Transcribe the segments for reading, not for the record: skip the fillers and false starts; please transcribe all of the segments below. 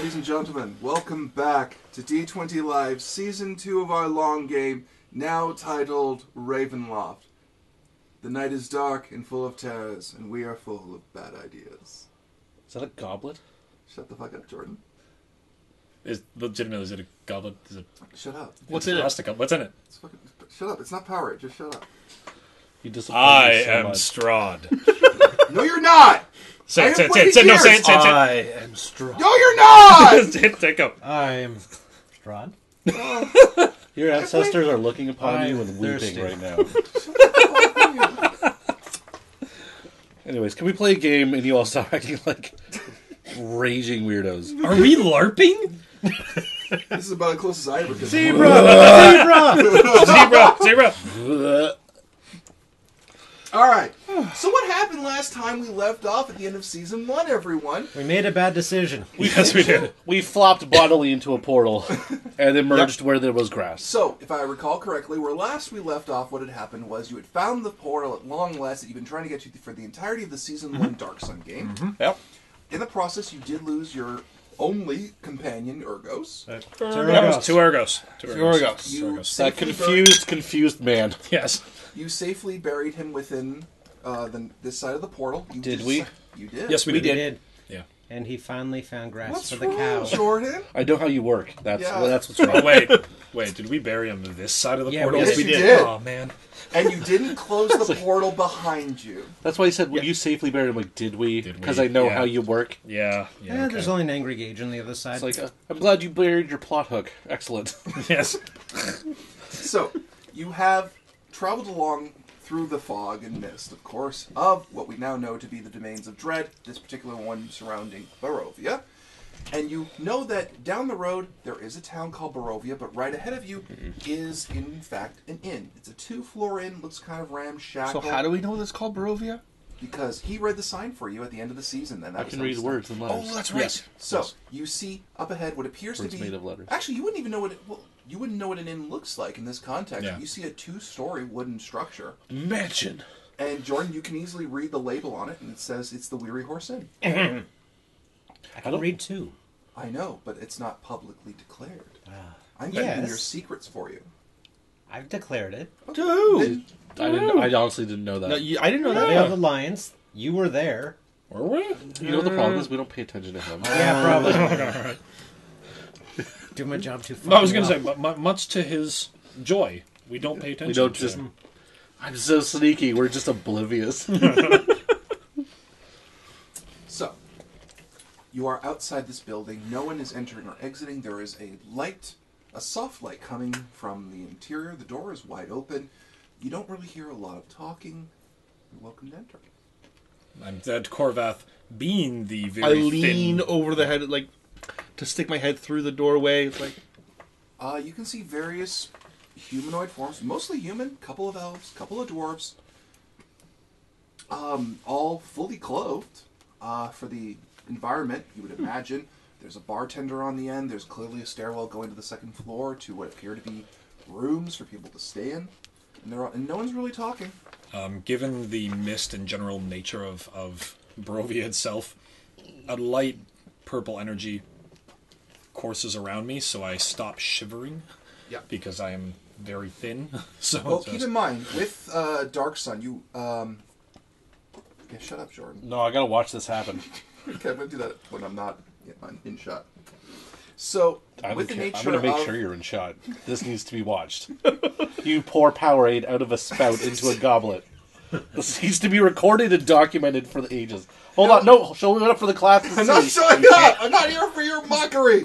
ladies and gentlemen, welcome back to D20 Live, Season 2 of our long game, now titled Ravenloft. The night is dark and full of terrors, and we are full of bad ideas. Is that a goblet? Shut the fuck up, Jordan. Is it a goblet? Is it Shut up. What's in it? What's in it? Shut up. It's not Powerade. Just shut up. You disappoint I me so am much. Strahd. No, you're not! Say it. No, say it. I am Strahd. No, you're not! Say it, go. I'm Strahd. Your ancestors are looking upon I'm you and weeping thirsty. right now. Anyways, can we play a game and you all stop acting like raging weirdos? Are we LARPing? This is about as close as I ever get. Zebra! Zebra. Alright, so what happened last time we left off at the end of Season 1, everyone? We made a bad decision. Yes, we did. We flopped bodily into a portal and emerged where there was grass. So, if I recall correctly, where last we left off, what had happened was you had found the portal at long last that you've been trying to get to for the entirety of the Season 1 Dark Sun game. Yep. In the process, you did lose your only companion, Urgos. Two Urgos. You That safely confused man. Yes. You safely buried him within this side of the portal. Did we? You did. Yes, we did. Yeah. And he finally found grass What's for the wrong, cow. Jordan? I know how you work. That's what's Oh, wrong. wait. Did we bury him this side of the Yeah, portal? Yes, you did. Oh man. And you didn't close the portal behind you. That's why he said, "Will you safely bury him?" Like, did we? Because I know Yeah. how you work. Yeah. Yeah, Okay. there's only an angry gauge on the other side. It's like, I'm glad you buried your plot hook. Excellent. Yes. So, you have traveled along through the fog and mist, of course, of what we now know to be the domains of Dread, this particular one surrounding Barovia. And you know that down the road there is a town called Barovia, but right ahead of you is, in fact, an inn. It's a 2-floor inn, looks kind of ramshackle. So how do we know this called Barovia? Because he read the sign for you at the end of the season. And that I was can how read we words and letters. Oh, that's right. Yes. So, you see up ahead what appears Words to be... made of letters. Actually, you wouldn't even know what you wouldn't know what an inn looks like in this context. Yeah. You see a 2-story wooden structure. Mansion. And Jordan, you can easily read the label on it, and it says it's the Weary Horse Inn. I can read too. I know, but it's not publicly declared. I'm Yes. keeping your secrets for you. I've declared it. Dude! I honestly didn't know that. No, I didn't know Valley of that. the Lions. You were there. Were we? You know what the problem is? We don't pay attention to him. Yeah, probably. Alright. Do my job too far. No, I was going to say, much to his joy, we don't pay attention. We don't to just... him. I'm so sneaky. We're just oblivious. So, you are outside this building. No one is entering or exiting. There is a light, a soft light coming from the interior. The door is wide open. You don't really hear a lot of talking. You're welcome to enter. I'm dead Korvath, being the I very lean thin... over the head, like, to stick my head through the doorway. It's like, You can see various humanoid forms, mostly human, couple of elves, couple of dwarves, all fully clothed for the environment, you would imagine. There's a bartender on the end. There's clearly a stairwell going to the second floor to what appear to be rooms for people to stay in. And no one's really talking. Given the mist and general nature of Barovia itself, a light purple energy courses around me, so I stop shivering. Yeah. Because I am very thin. So Well, keep in mind, with Dark Sun, you... Yeah, shut up, Jordan. No, I gotta watch this happen. Okay, I'm going to do that when I'm not in shot. So, with the nature I'm gonna make of... sure you're in shot. This needs to be watched. You pour Powerade out of a spout into a goblet. This needs to be recorded and documented for the ages. Hold on, no, show it up for the class to see. I'm not showing up! I'm not here for your mockery!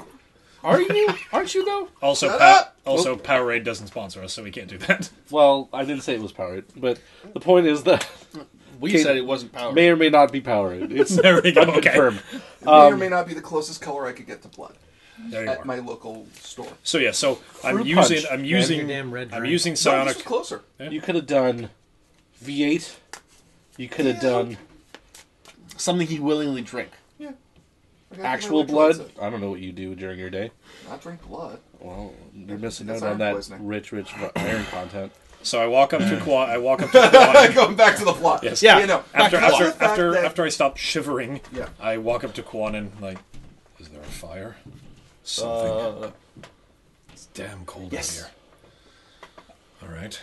Are you? Aren't you though? Also, Shut up! Powerade doesn't sponsor us, so we can't do that. Well, I didn't say it was Powerade, but the point is that we Okay, said it wasn't power. may or may not be Powerade. It's There we go. Okay. unconfirmed. It may or may not be the closest color I could get to blood There you at are. my local store. So yeah, so I'm Fruit using punch. I'm using your damn red I'm drink. using No, this psionic. was closer. You could have done V8. You could have done Something he'd willingly drink. Yeah. I gotta actual keep my electrolytes blood. up. I don't know what you do during your day. Not drink blood. Well, you're missing That's out on iron that poisoning. rich iron content. So I walk up to Quan. I walk up to Quan. Going back to the plot. Yes. Yeah. You know, After because of the fact that- after I stop shivering, Yeah. I walk up to Quan and like, Is there a fire? Something. It's damn cold yes. out here. All right.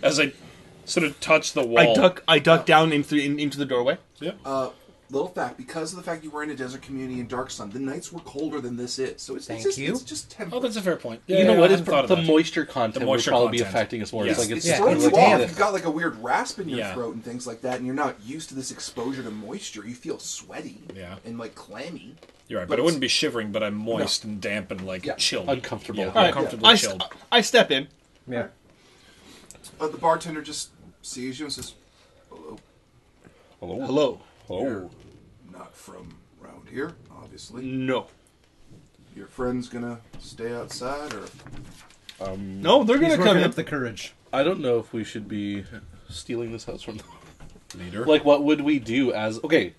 As I sort of touch the wall, I duck down into the doorway. Yeah. Little fact, because of the fact you were in a desert community in Dark Sun, the nights were colder than this is. So it's just temporary. Oh, that's a fair point. You know what? I It's hadn't thought of the that. moisture content The would moisture probably be content. affecting us more. Yes. It's like It's it's throwing you like off. this. You've got like a weird rasp in your Yeah. throat and things like that, and you're not used to this exposure to moisture. You feel sweaty and like clammy. You're right, but I wouldn't be shivering, but I'm moist and damp and like chilled. Uncomfortable. Yeah, All right, uncomfortably chilled. I step in. Yeah. The bartender just sees you and says, "Hello, Hello. You're not from around here, obviously. No. Your friend's gonna stay outside, or No, they're He's gonna come working in. up the courage. I don't know if we should be stealing this house from them. Leader. Like, what would we do as... Okay,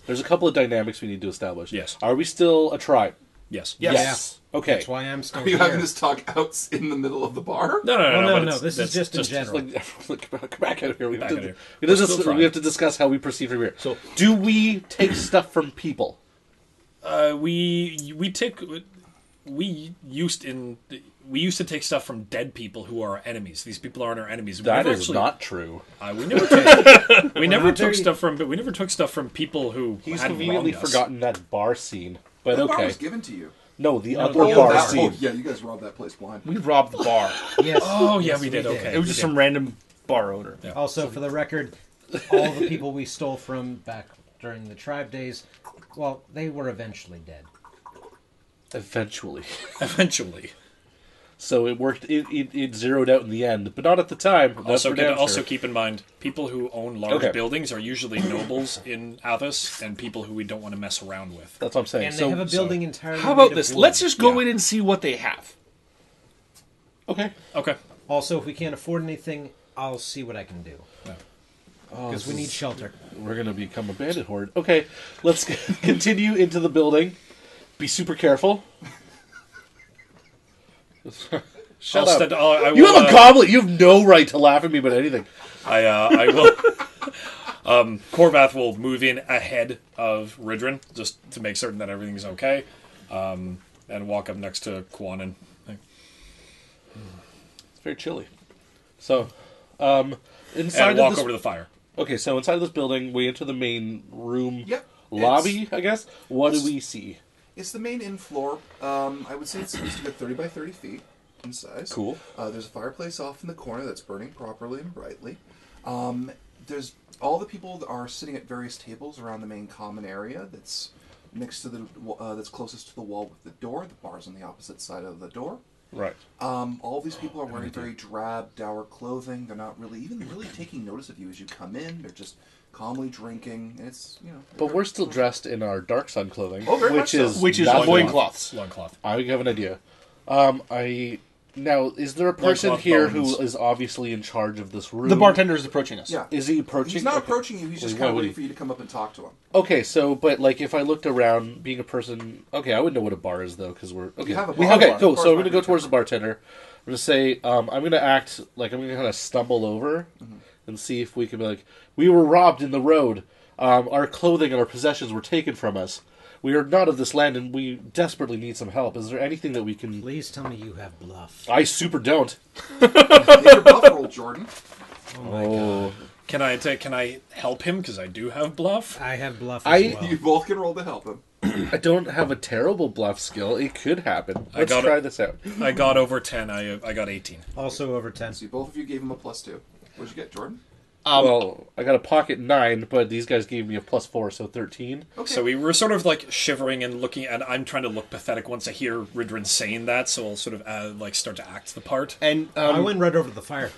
there's a couple of dynamics we need to establish. Yes. Are we still a tribe? Yes. Yes. Okay. That's why I'm still are you here. having this talk out in the middle of the bar? No. No, but no. it's- This is that's just in general. Like, come back out of here. We have, Back out of to, here. we, We're have to, still we have to discuss how we proceed from here. So- do we take stuff from people? We used to take stuff from dead people who are our enemies. These people aren't our enemies. That never is actually- not true. We never took. We never not took there stuff from. But we never took stuff from people who He's had conveniently wronged us. forgotten that bar scene. But The bar okay. was given to you. No, the No, other the bar bar scene. Yeah, you guys robbed that place blind. We robbed the bar. Yes. Oh yeah, yes, we did. Okay, It was just some random bar owner. Yeah. Also, for the record, all the people we stole from back during the tribe days, well, they were eventually dead. Eventually. Eventually. So it worked. It zeroed out in the end, but not at the time. That's for damn Also sure. keep in mind, people who own large Okay. buildings are usually nobles in Athos and people who we don't want to mess around with. That's what I'm saying. And so they have a building entirely How about made of this? wood. Let's just go Yeah. in and see what they have. okay. Okay. Also, if we can't afford anything, I'll see what I can do. Because we need shelter. We're gonna become a bandit horde. Okay, let's continue into the building. Be super careful. Shut up. I You will, have a goblet. You have no right to laugh at me about anything. I will. Korvath will move in ahead of Ridrin just to make certain that everything's okay, and walk up next to Kwan It's very chilly. So, inside and of walk this. over to the fire. Okay, so inside of this building, we enter the main room Lobby. I guess. What do we see? It's the main in floor. I would say it's supposed to be 30 by 30 feet in size. Cool. There's a fireplace off in the corner that's burning properly and brightly. There's all the people that are sitting at various tables around the main common area that's next to the that's closest to the wall with the door. The bar's on the opposite side of the door. Right. All these people are wearing very drab, dour clothing. They're not really taking notice of you as you come in. They're just calmly drinking. And it's But we're still dressed in our Dark Sun clothing, Oh, very which much so. is Which is nothing. loincloths. Loincloth. I have an idea. Now, is there a person Loincloth here bones. who is obviously in charge of this room? The bartender is approaching us. Yeah. Is he approaching? He's not Okay. approaching you. He's just Why kind of would waiting he? for you to come up and talk to him. Okay, so but like if I looked around, being a person, okay, I wouldn't know what a bar is though because we're okay. You have a We bar. okay, Bar. cool. Bar's So I'm fine. gonna go towards the bartender. I'm gonna say I'm gonna act like I'm gonna kind of stumble over and see if we can be like, we were robbed in the road. Our clothing and our possessions were taken from us. We are not of this land, and we desperately need some help. Is there anything that we can? Please tell me you have bluff. I super don't. Make your bluff roll, Jordan. Oh, Can I help him because I do have bluff? I have bluff I- as well. You both can roll to help him. I don't have a terrible bluff skill. It could happen. I Let's got try it. this out. I got over 10. I got 18. Also over 10. So both of you gave him a +2. What'd you get, Jordan? Well, I got a pocket 9, but these guys gave me a +4, so 13. Okay. So we were sort of like shivering and looking, and I'm trying to look pathetic once I hear Ridrin saying that, so I'll sort of like start to act the part. And I went right over to the fire.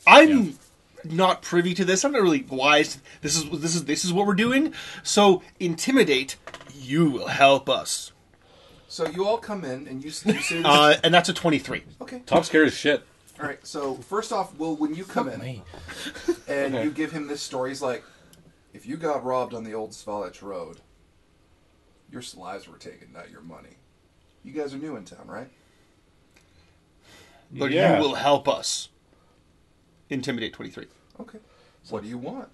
I'm not privy to this. I'm not really wise. This is what we're doing. So intimidate. You will help us. So you all come in and you say this. And that's a 23. Okay. Tom's scared as shit. All right. So first off, Will, when you come in and you give him this story, he's like, if you got robbed on the old Svalich Road, your lives were taken, not your money. You guys are new in town, right? But Yeah. you will help us. Intimidate 23. Okay. What do you want?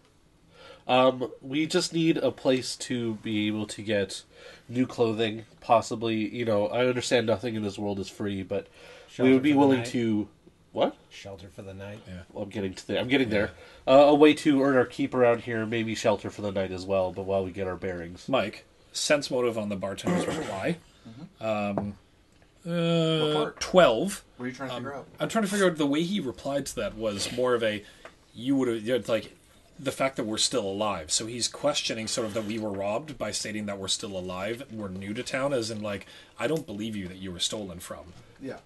We just need a place to be able to get new clothing, possibly. You know, I understand nothing in this world is free, but we would be willing to... What? Shelter for the night. Yeah. Well, I'm getting there. A way to earn our keep around here, maybe shelter for the night as well, but while we get our bearings. Mike, sense motive on the bartender's reply. What part? 12. What are you trying to figure out? I'm trying to figure out the way he replied to that was more of a, you would have, like, the fact that we're still alive. So he's questioning sort of that we were robbed by stating that we're still alive. We're new to town, as in, like, I don't believe you that you were stolen from. Yeah.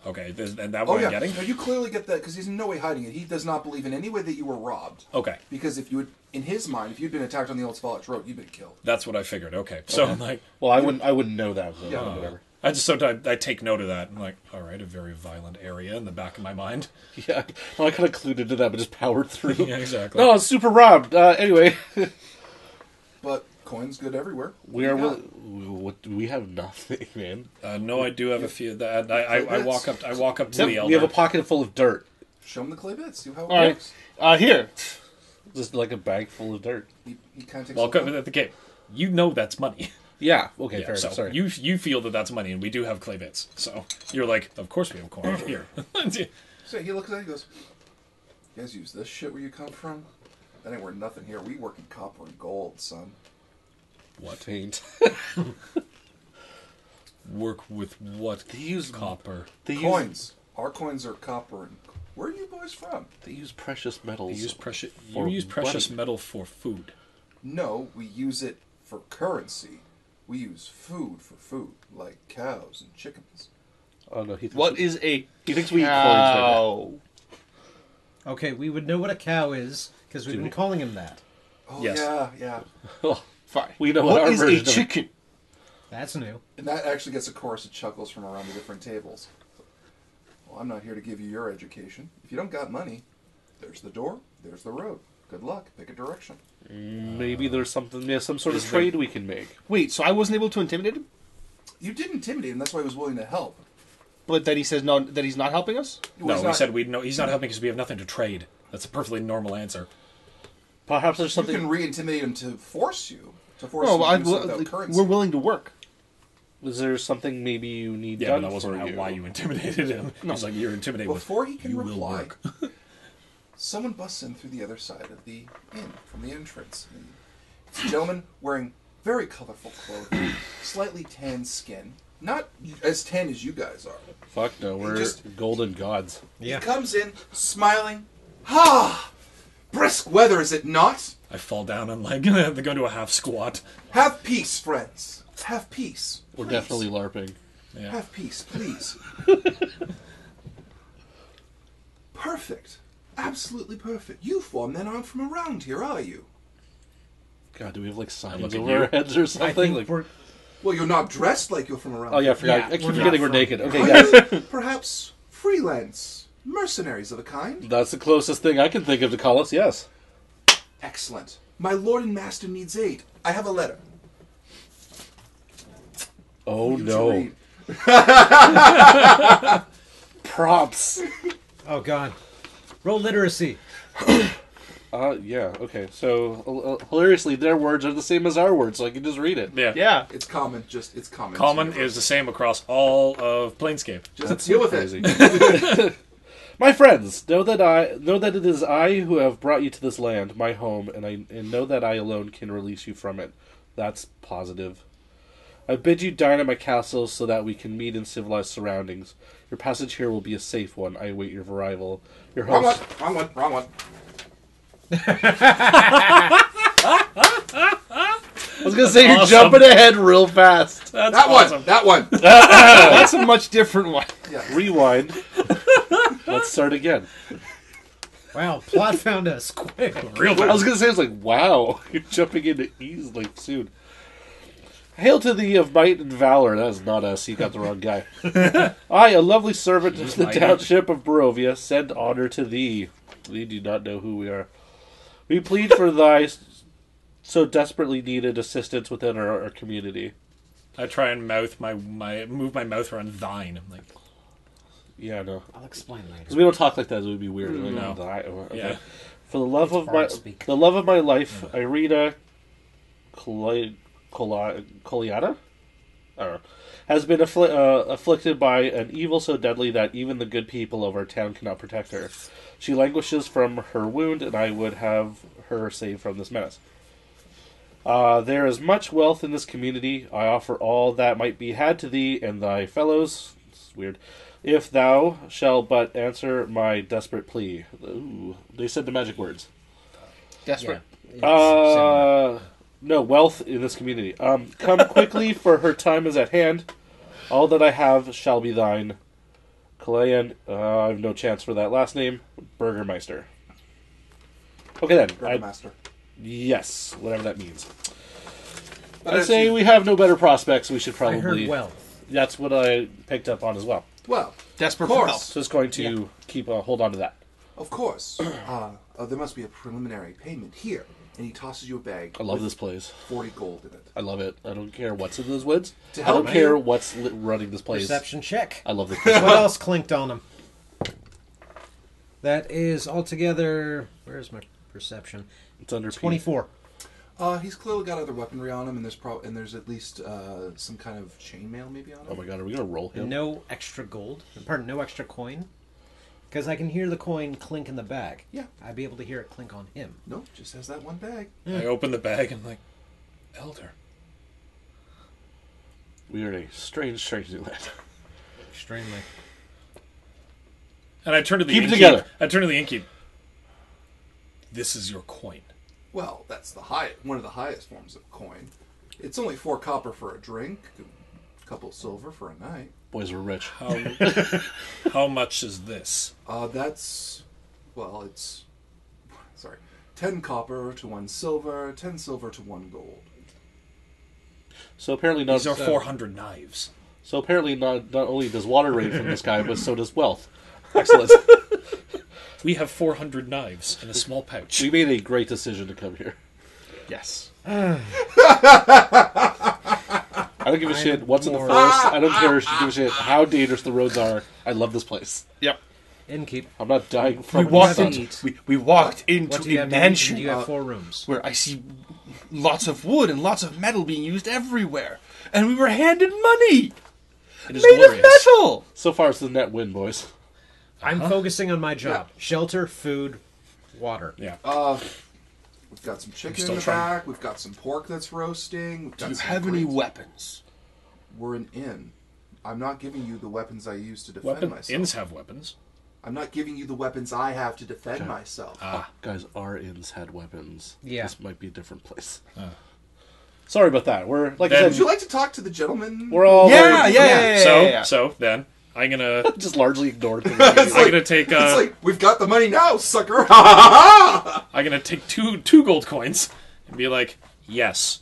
Okay, and that what I'm getting? No, you clearly get that, because he's in no way hiding it. He does not believe in any way that you were robbed. Okay. Because if you had, in his mind, if you'd been attacked on the Old Svalich Road, you'd been killed. That's what I figured. Okay. So I'm like... Well, I wouldn't know that, so Yeah. whatever. I just sometimes I take note of that. I'm like, all right, a very violent area in the back of my mind. Yeah, well, I kind of clued into that, but just powered through. Yeah, exactly. No, it's super robbed. Anyway. But coins good everywhere. We are Yeah. we have nothing, man. No, I do have a few. That I walk up. I walk up to the elder. We have a pocket full of dirt. Show him the clay bits. See how it All right. works. Here. Just like a bag full of dirt. He kind of takes Welcome a to the game. You know that's money. Yeah. Okay. Yeah, Fair so enough. Sorry. you feel that that's money, and we do have clay bits. So you're like, of course we have coin here. So he looks at it and goes, you guys use this shit where you come from? That ain't worth nothing here. We work in copper and gold, son. What? Paint. Work with what? They use copper. They Coins. Our coins are copper and... Where are you boys from? They use precious metals. You use precious. You For use precious money. metal for food. No, we use it for currency. We use food for food, like cows and chickens. Oh no, he thinks What is a he thinks we eat coins right now. cow? Okay, we would know what a cow is because we've been calling him that. Oh, Yes. yeah. Oh, Fine. we know what our What is a version of it- chicken? That's new. And that actually gets a chorus of chuckles from around the different tables. Well, I'm not here to give you your education. If you don't got money, there's the door, there's the road. Good luck. Pick a direction. Maybe there's something, some sort of Is trade we can make. Wait, so I wasn't able to intimidate him, You did intimidate him. That's why he was willing to help. but that he says no, that he's not helping us. Well, No, he's we not- said we know he's not helping because we have nothing to trade. That's a perfectly normal answer. Perhaps there's You something. can re-intimidate him to force you. To force No, you to do something without like, currency. we're willing to work. Is there something maybe you need Yeah, done but that wasn't for you? why you intimidated him. No. It's like you're intimidated Before he with can you reply, will work. someone busts in through the other side of the inn, from the entrance. And it's a gentleman wearing very colorful clothing, slightly tan skin. Not as tan as you guys are. Fuck no, we're just- golden gods. Yeah. He comes in, smiling. Ha! Brisk weather, is it not? I fall down and like they go to a half squat. Have peace, friends. Have peace. We're Please. definitely LARPing. Yeah. Have peace, please. Perfect. Absolutely perfect. You four men aren't from around here, are you? God, do we have like signs look at over you. our heads or I something? think Like, we're Well, you're not dressed like you're from around oh yeah, I here. forgot. Yeah, I keep we're forgetting not we're from- naked. Okay, Are yes. you perhaps freelance mercenaries of a kind? That's the closest thing I can think of to call us, yes. Excellent. My lord and master needs aid. I have a letter. Oh for you to no. read. Props. oh god. Roll literacy. Yeah, okay. So, hilariously, their words are the same as our words, so I can just read it. Yeah. Yeah. It's common. It's common. Common It's is the same across all of Planescape. Just deal with Crazy. it. My friends, know that it is I who have brought you to this land, my home, and know that I alone can release you from it. That's positive. I bid you dine at my castle so that we can meet in civilized surroundings. Your passage here will be a safe one. I await your arrival. Your Wrong host. one. Wrong one. I was gonna say you're Awesome. jumping ahead real fast. That's That awesome. one. That one. That's a much different one. Yeah. Rewind. Let's start again. Wow, plot found us quick. Real I was fast. gonna say, it's like, wow, you're jumping into ease like soon. Hail to thee of might and valor. That is not us. You got the wrong guy. I, a lovely servant of the mighty. township of Barovia, send honor to thee. We do not know who we are. We plead for thy so desperately needed assistance within our community. I try and move my mouth around thine. I'm like, Yeah, no. I'll explain Because later. we don't talk like that. It would be weird. Like, No. okay. yeah. For Bard speak. the love of my life, Irina Coliata, I don't know, has been afflicted by an evil so deadly that even the good people of our town cannot protect her. She languishes from her wound, and I would have her saved from this menace. There is much wealth in this community. I offer all that might be had to thee and thy fellows. It's weird. If thou shalt but answer my desperate plea. Ooh, they said the magic words. Desperate. Yeah, No, wealth in this community. Come quickly, for her time is at hand. All that I have shall be thine. Kalayan, I have no chance for that last name. Burgermeister. Okay then. Burgermaster. Yes, whatever that means. But I as say you- we have no better prospects. We should I probably. heard wealth. That's what I picked up on as well. Well, Desperate of for course. help. So it's going to keep hold on to that. Of course. There must be a preliminary payment here. And he tosses you a bag. I love with this place. 40 gold in it. I love it. I don't care what's in those woods. To I help don't care you- what's running this place. Perception check. I love this place. What else clinked on him? That is altogether. Where's my perception? It's under P. 24. He's clearly got other weaponry on him, and there's at least some kind of chainmail maybe on him. Oh my god, are we gonna roll him? No extra gold. Pardon, no extra coin. Because I can hear the coin clink in the bag. Yeah. I'd be able to hear it clink on him. Nope, just has that one bag. I open the bag and I'm like, Elder. We are in a strange new land. Extremely. And I turn to the Keep it innkeep. together. I turn to the innkeep. This is your coin. Well, that's one of the highest forms of coin. It's only 4 copper for a drink, a couple silver for a night. Boys were rich. How much is this? It's 10 copper to 1 silver, 10 silver to 1 gold. So apparently not. These are 400 knives. So apparently not only does water rain from the sky, but so does wealth. Excellent. We have 400 knives in a small pouch. We made a great decision to come here. Yes. I don't give a shit what's in the forest. I don't give a shit how dangerous the roads are. I love this place. Yep. Innkeep. I'm not dying We from walked have sun. to into eat? we walked What into do you a have to eat? mansion Do you have 4 rooms? where I see lots of wood and lots of metal being used everywhere, and we were handed money It is made glorious. of metal. So far, it's the net win, boys. I'm focusing on my job. Shelter, food, water. Yeah. We've got some chicken still in the trying- back. We've got some pork that's roasting. We've got Do you some have any great- weapons? We're an inn. I'm not giving you the weapons I use to defend myself. Inns have weapons. I'm not giving you the weapons I have to defend myself. Guys, our inns had weapons. Yeah. This might be a different place. Sorry about that. We're like Then- I Would you said, like to talk to the gentleman? we're all So then I'm gonna just largely ignored things. I'm gonna take It's like, we've got the money now, sucker! I'm gonna take two gold coins and be like, yes.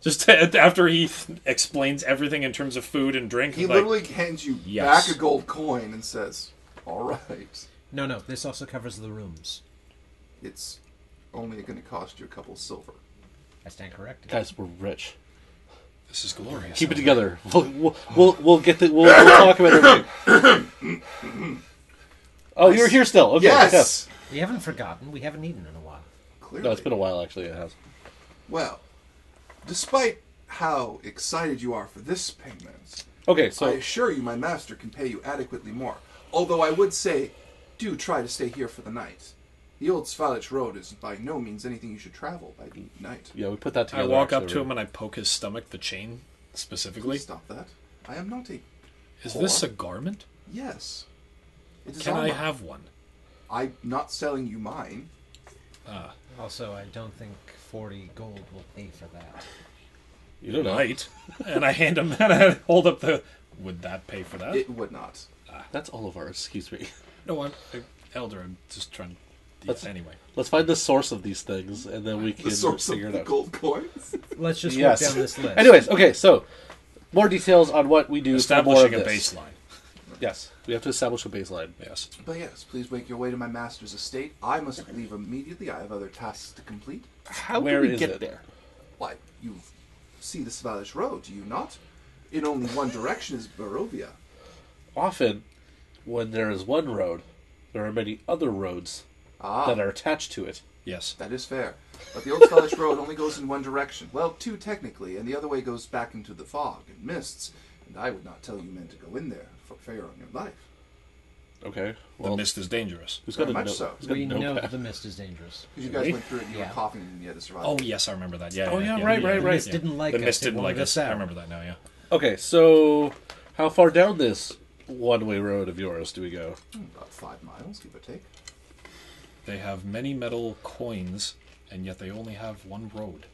Just after he explains everything in terms of food and drink. He like, literally hands you Yes. back a gold coin and says, alright, No, this also covers the rooms. it's only going to cost you a couple silver. I stand corrected. Guys, we're rich. This is glorious. Keep it together. We'll get the we'll talk about everything. Oh, you're here still. Okay. Yes! We haven't forgotten. We haven't eaten in a while. Clearly. No, it's been a while actually. It has. Well, despite how excited you are for this payment, Okay, I so assure you my master can pay you adequately more. Although I would say, do try to stay here for the night. The old Svalich Road is by no means anything you should travel by night. yeah, we put that I together. walk up actually, to him and I poke his stomach, the chain specifically. Please stop that. I am not a... Is this a garment? Yes. It is Can all I mine. have one? I'm not selling you mine. Also, I don't think 40 gold will pay for that. You don't know. Right. And I hand him and I hold up the. Would that pay for that? It would not. That's all of ours. Excuse me. No, I'm Elder. I'm just trying. Anyway. Let's find the source of these things, and then we can The source of figure it the out. gold coins. Let's just Yes. work down this list. Anyways, okay, so more details on what we do. for more Establishing of a this. baseline. Yes, we have to establish a baseline. Yes. But yes, please make your way to my master's estate. I must leave immediately. I have other tasks to complete. How Where do we is get it? there? Why, you see the Svalich Road, do you not? In only one direction is Barovia. Often, when there is one road, there are many other roads that are attached to it. Yes. That is fair. But the Old Scottish Road only goes in one direction. Well, two technically, and the other way goes back into the fog and mists. And I would not tell you men to go in there for fear on your life. Okay. The mist is dangerous. Who's Very got a much note? so. Who's got a We know notepad? that the mist is dangerous. Because you guys Really? went through it and you Yeah. were coughing and you had to survive. Oh, yes, I remember that. Yeah. Oh, yeah, right. The Right. mist didn't like The us. mist It didn't like wanted us. out. I remember that now, yeah. Okay, so how far down this one-way road of yours do we go? About 5 miles, give or take. They have many metal coins, and yet they only have one road.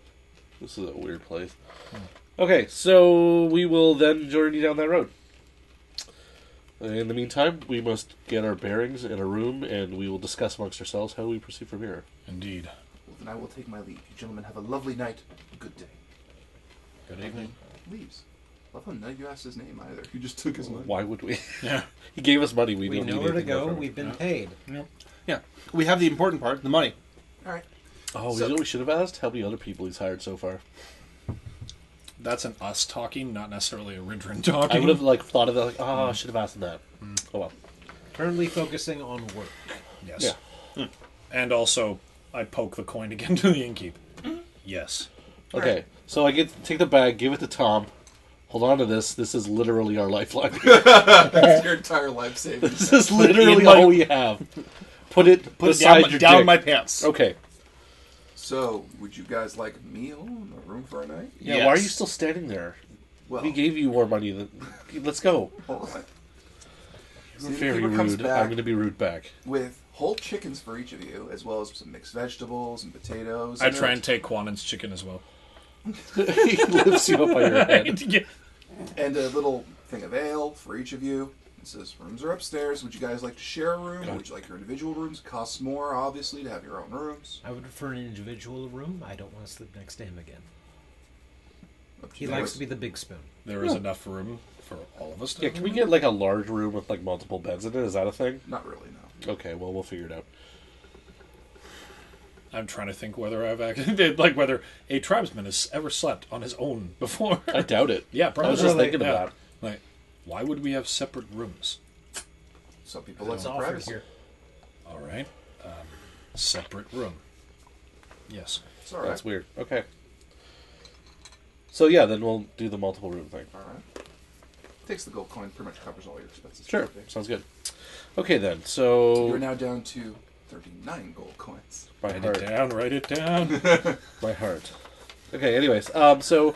This is a weird place. Okay, so we will then journey down that road. In the meantime, we must get our bearings in a room, and we will discuss amongst ourselves how we proceed from here. Indeed. Well, then I will take my leave. You gentlemen have a lovely night. Good day. Good evening. Leaves. Love how none of you asked his name either. You just took his money. Why would we? Yeah. He gave us money. We We don't know need where to anything more go. from him. We've been paid. Yeah, we have the important part, the money. All right. Oh, So- you know what we should have asked? How many other people he's hired so far? That's an us talking, not necessarily a Ridrin talking. I would have thought of that. I should have asked him that. Oh well. Currently focusing on work. Yes. Yeah. And also, I poke the coin again to the innkeep. Yes. Okay, so I take the bag, give it to Tom. Hold on to this. This is literally our lifeline. That's your entire life savings. This is Put it in literally my- all we have. Put it Put it beside your down dick. my pants. Okay. So, would you guys like a meal and a room for a night? Yeah. Why are you Yes. still standing there? Well, We gave you more money than. Let's go. hold on. So You're the very innkeeper comes rude. back I'm going to be rude back. with whole chickens for each of you, as well as some mixed vegetables and potatoes. I try and take Quanan's chicken as well. He lifts you up by your head. And a little thing of ale for each of you. It says rooms are upstairs. Would you guys like to share a room? God. Would you like your individual rooms? Costs more, obviously, to have your own rooms. I would prefer an individual room. I don't want to sleep next to him again. Up to He you likes guys. to be the big spoon. There is enough room for all of us to Yeah, have can a we room? get like a large room with like multiple beds in it? Is that a thing? Not really, no. Okay, well we'll figure it out. I'm trying to think whether I've actually like whether a tribesman has ever slept on his own before. I doubt it. Yeah, I probably. was just Really? thinking Yeah. of that. Like, why would we have separate rooms? Some people like It's some offered privacy. here. All right, separate room. Yes. It's all right. That's weird. Okay. So yeah, then we'll do the multiple room thing. All right. Takes the gold coin, pretty much covers all your expenses. Sure, for the day. sounds good. Okay then, You're so now down to 39 gold coins. my Write heart. it down. Write it down. My heart. Okay, anyways, so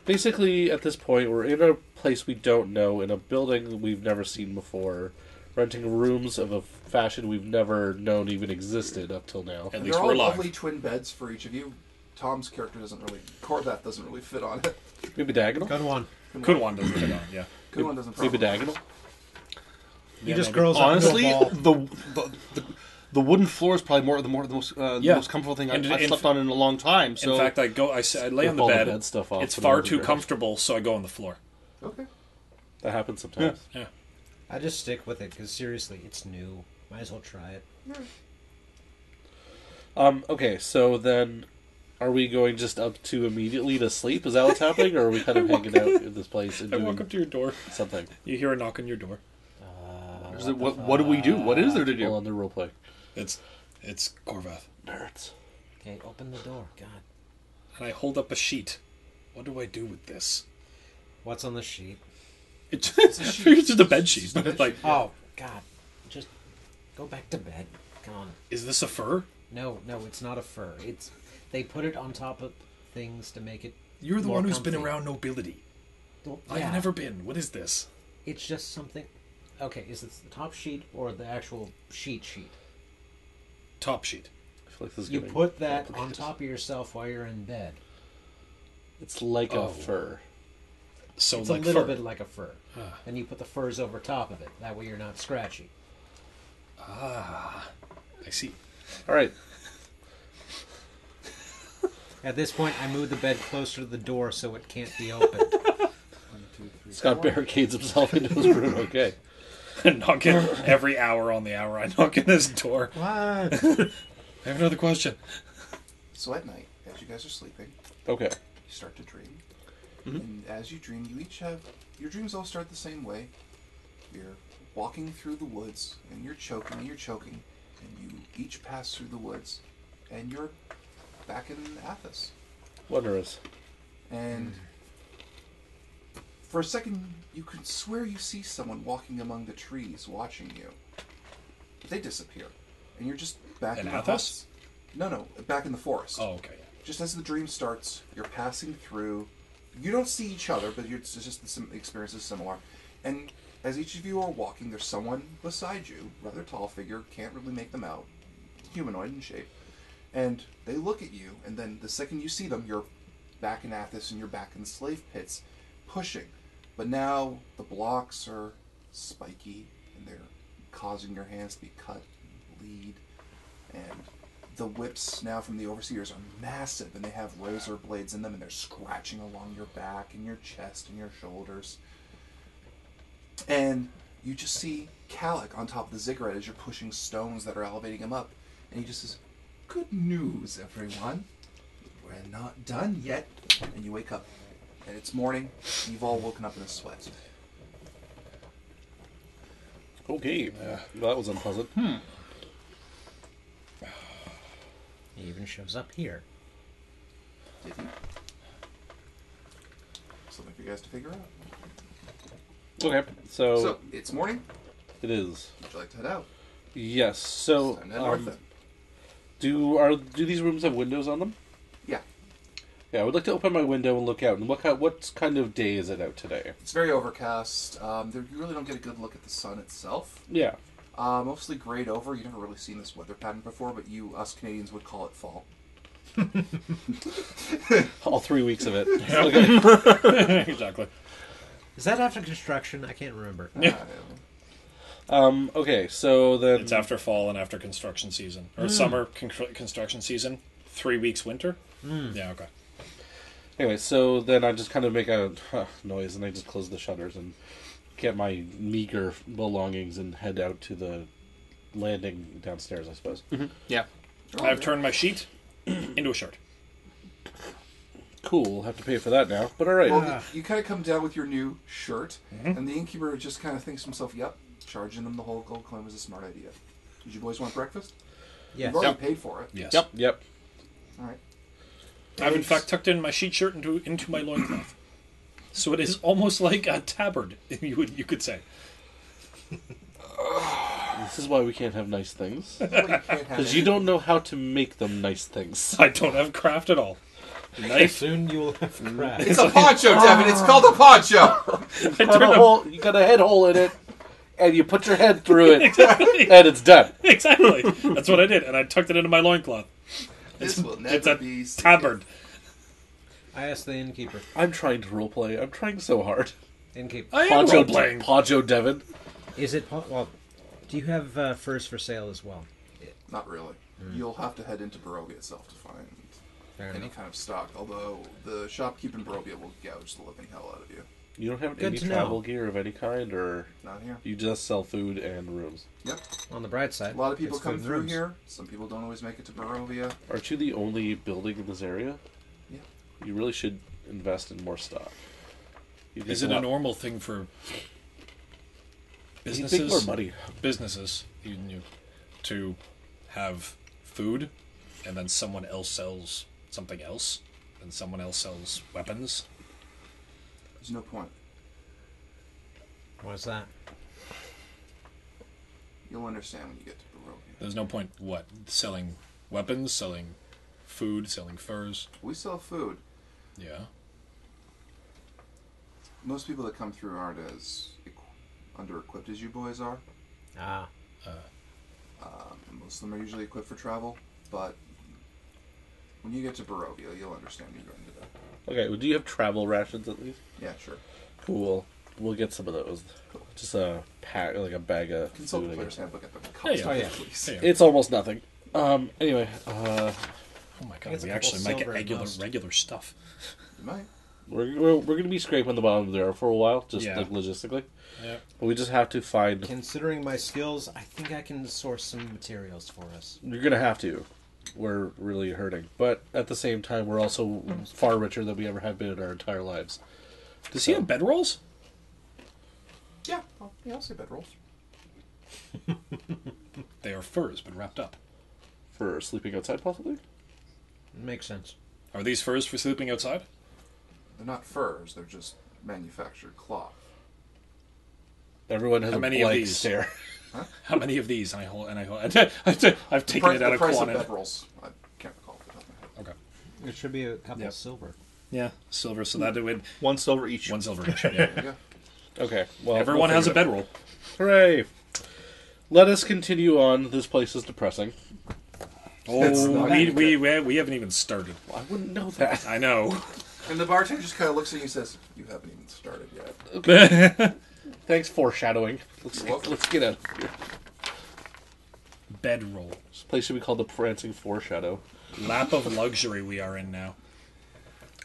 basically at this point we're in a place we don't know, in a building we've never seen before, renting rooms of a fashion we've never known even existed up till now. At And least they're we're all alive. lovely twin beds for each of you. Tom's character doesn't really, Corvath doesn't really fit on it. Maybe diagonal? Good one. Kunwan doesn't fit on. Yeah. Good one doesn't Maybe probably. diagonal? He Yeah, just maybe. grows Honestly, up into a ball. the wooden floor is probably the most comfortable thing And I've in slept on in a long time. So In fact, I lay on Rip the all the bed. bed stuff off, It's put it far over too your head. comfortable, so I go on the floor. Okay. That happens sometimes. Yeah. I just stick with it because seriously, it's new. Might as well try it. Okay, so then are we going just up to immediately to sleep? Is that what's happening? Or are we kind of hanging out in this place and I walk doing up to your door. something? You hear a knock on your door. what do we do? What is there to Roll do? on the roleplay. It's Corvath. Nerds. Okay, open the door. God. And I hold up a sheet. What do I do with this? What's on the sheet? It's a sheet. it's just a bed sheet. But it's like, Oh, God. Just go back to bed. Come on. is this a fur? No, it's not a fur. They put it on top of things to make it. You're the more one who's been comfy. around nobility. Well, I've yeah. never been. What is this? It's just something. Okay, is it the top sheet or the actual sheet? Top sheet. I feel like this is You getting put that on complicated. top of yourself while you're in bed. It's like Oh. a fur. So It's like a little fur. bit like a fur. Ah. And you put the furs over top of it. That way you're not scratchy. I see. All right. At this point, I move the bed closer to the door so it can't be opened. Scott barricades himself into his room. Okay. Knock in every hour on the hour. I knock in this door. What? I have another question. So at night, as you guys are sleeping, Okay. you start to dream. And as you dream, you each have... Your dreams all start the same way. You're walking through the woods, and you're choking, and you each pass through the woods, and you're back in Athos. Wondrous. And for a second, you could swear you see someone walking among the trees watching you. But they disappear. And you're just back in the Athos? huts. No, back in the forest. Oh, okay. Just as the dream starts, you're passing through. You don't see each other, but it's just the experience is similar. And as each of you are walking, there's someone beside you, rather tall figure, can't really make them out, humanoid in shape. And they look at you, and then the second you see them, you're back in Athos and you're back in the slave pits, pushing. But now the blocks are spiky, and they're causing your hands to be cut and bleed. And the whips now from the overseers are massive, and they have razor blades in them, and they're scratching along your back and your chest and your shoulders. And you just see Calic on top of the ziggurat as you're pushing stones that are elevating him up. And he just says, "Good news, everyone. We're not done yet." And you wake up, and it's morning. And you've all woken up in a sweat. Okay. That was unpleasant. He even shows up here. Did he? Something for you guys to figure out. Okay, so it's morning. it is. Would you like to head out? Yes. So, It's time to head north then. do these rooms have windows on them? Yeah. Yeah, I would like to open my window and look out. And look out. What kind of day is it out today? It's very overcast. You really don't get a good look at the sun itself. Yeah. Mostly grayed over. You've never really seen this weather pattern before, but us Canadians would call it fall. All 3 weeks of it. Exactly. Is that after construction? I can't remember. Okay, so then It's after fall and after construction season. Or summer construction season. 3 weeks winter. Yeah, okay. Anyway, so then I just kind of make a noise and I just close the shutters and get my meager belongings and head out to the landing downstairs, I suppose. Yeah. I've turned my sheet into a shirt. Cool, we'll have to pay for that now, but alright. Well, you kind of come down with your new shirt, and the innkeeper just kind of thinks to himself, "Yep, charging them the whole gold coin was a smart idea." Did you boys want breakfast? Yes. You've already paid for it. Yes. Yep. All right. I've in fact tucked in my sheet shirt into my loincloth. So it is almost like a tabard, you could say. This is why we can't have nice things. Well, you can't have Because you don't know how to make them nice things. I don't have craft at all. Knife. Soon you will have craft. It's a poncho, Devin. It's called a poncho. You got a head hole in it, and you put your head through it, Exactly. and it's done. Exactly. That's what I did, and I tucked it into my loincloth. This will It's never a be tabard. I asked the innkeeper. I'm trying to roleplay. I'm trying so hard. Innkeeper, I am role-playing. Poncho Devon. is it well? Do you have furs for sale as well? Not really. You'll have to head into Barovia itself to find Fair any enough. kind of stock. Although the shopkeep in Barovia will gouge the living hell out of you. You don't have Good any to know. travel gear of any kind, or Not here. you just sell food and rooms? Yep. On the bright side, A lot of people it's come food and through rooms. here. Some people don't always make it to Barovia. Aren't you the only building in this area? Yeah. You really should invest in more stock. You'd Is make it a lot- normal thing for you'd businesses? make more money. Businesses, to have food, and then someone else sells something else, and someone else sells weapons. There's no point. What's that? You'll understand when you get to Barovia. There's no point what selling weapons, selling food, selling furs. We sell food. Yeah. Most people that come through aren't as under-equipped as you boys are. Ah, Most of them are usually equipped for travel, but when you get to Barovia, you'll understand you're going to that. Okay, well, do you have travel rations at least? Yeah, sure. Cool. We'll get some of those. Just a pack, like a bag of Consult food. the I player's guess. handbook at the Yeah, cost yeah. of Oh, it, yeah. please. Yeah. It's almost nothing. Anyway, Oh my god, It's a we couple actually might get silver at most. regular stuff. You might. we're going to be scraping the bottom of the arrow for a while, just Yeah. like logistically. Yeah. But we just have to find. considering my skills, I think I can source some materials for us. You're going to have to. We're really hurting, but at the same time, we're also far richer than we ever have been in our entire lives. Does he have bedrolls? Yeah, I'll say bedrolls. They are furs, but wrapped up. for sleeping outside, possibly. Makes sense. Are these furs for sleeping outside? They're not furs, they're just manufactured cloth. Everyone has How a many of blank these? stare. How many of these? And I hold. I've taken it out The of price of quantity. bedrolls. I can't recall off the top of my head. Okay. It should be a couple Yep. of silver. Yeah, silver. So that would 1 silver each. 1 silver each. Yeah. There you go. Okay, well, Everyone we'll has a figure it bedroll. out. Hooray! Let us continue on. This place is depressing. It's Oh, not we haven't even started. I wouldn't know that. I know. And the bartender just kind of looks at you and says, "You haven't even started yet." Thanks, foreshadowing. You're welcome. Let's get out. Bedroll. This place should be called the Prancing Foreshadow. Lap of luxury we are in now.